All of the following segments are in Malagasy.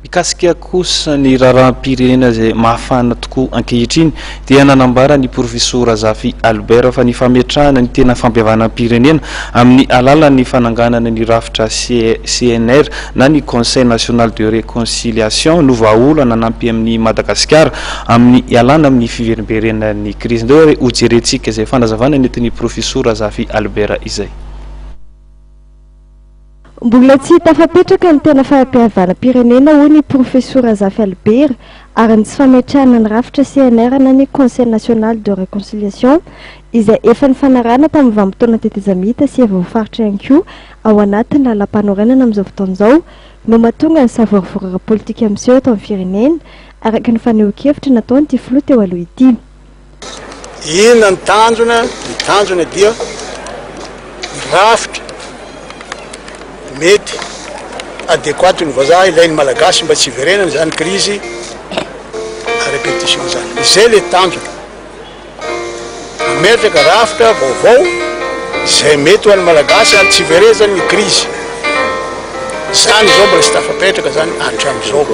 Mikasika kosa ny raharaham-pirenena zay mafana tokoa ankehitriny dia nanambara ny profesora Zafi Albert fa ny fametrahana ny tena fampiavanam-pirenena amin'ny alalan'ny fananganana ny rafitra CNR na ny Conseil national de réconciliation no vahaolana nanampy amin'ny Madagasikara amin'ny alana amin'ny fiverimberenan'ny crise ndeo hojerentsika izay fanazavana nentin'ny profesora Zafi Albert izay. Mbola tsy tafapetraka ny tena fampiavanam-pirenena hoy ny profesora Zafi Albert ary ny tsy fametrahana ny rafitra CNR na ny Conseil national de réconciliation izay efa nifanarana tamin'ny vanim-potoana tetezamita sy efa voafaritra ihany koa ao anatin'ny lalam-panorenana amin'izao fotoana izao no mahatonga ny savoavorara politika miseho eto amin'ny firenena araka ny faneho-kevitra nataon'ity filoha teo aloha ity. Inona ny tanjona dia rafitra mety adéquat ny vazaha ilain'ny malagasy mba tsy hiverenana zany crise répétition zany izay le tanjona ametraka rafitra vaovao zay mety ho an'ny malagasy ary tsy hiverena zany ny crise zany zao mbola tsy tafapetraka zany hatramin'izao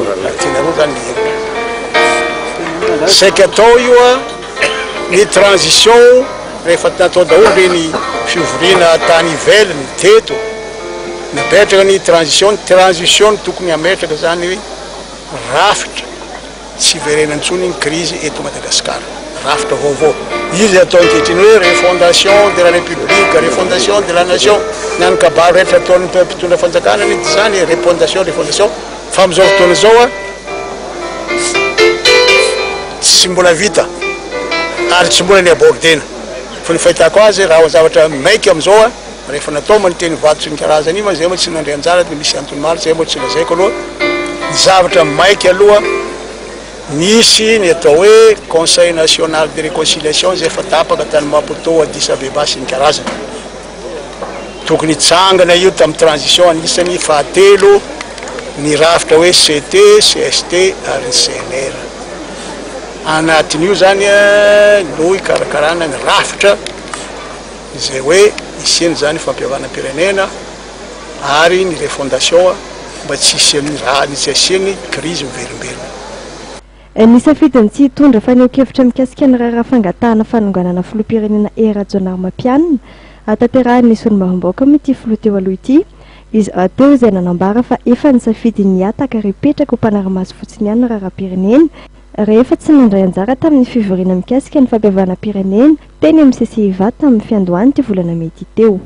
tianareo zany saika atao io a ny transition rehefa natao daholo reny fivoriana tany ivelany teto napetraka ny transition tokony ametraka zany hoe rafitra tsy hiverenantsony ny crise eto Madagasikara rafitra vaovao izy atao ankehitriny hoe refondation de la république refondation de la nation nany kabary rehetra ataon'ny mpitondra fanjakana ny zany refondation fa amin'izao fotoana zao a tsy mbola vita ary tsy mbola ny abordena fa ny fahitako azy raha zavatra maiky amin'izao a rehefa natao maniteny vato sy ny karazany io zay moa tsy nandre anjara dia misy antony maro zay moa tsy lazaiko aloha ny zavatra maiky aloha nisy ny atao hoe Conseil national de réconciliation zay efa tapaka tany Maputo Addis Abeba sy ny karazany tokony hitsangana io tamin'ny transition anisany fahatelo ny rafitra hoe CT, CST ary ny CNR anatin'io zany no hikarakarana ny rafitra izay hoe isiany zany fampiavanam-pirenena ary ny refondation mba tsy isiany crise miverimberina. Nisafidiny tsy hitondra faneho-kevitra mikasika ny raharaha fangatahana fanonganana filoham-pirenena era John Mampianina ataterahan'ny Sony Mahomboka amin'ity filoha teo aloha ity izy teo izay nanambara fa efa nisafidiny hiataka ary hipetraka ho mpanara-maso fotsiny ihany ny raharaham-pirenena rehefa tsy nandray anjara tamin'ny fivoriana mikasika ny fampiavanam-pirenena teny amin'ny CCIV tamin'ny fiandohany ity volana Mey ity teo.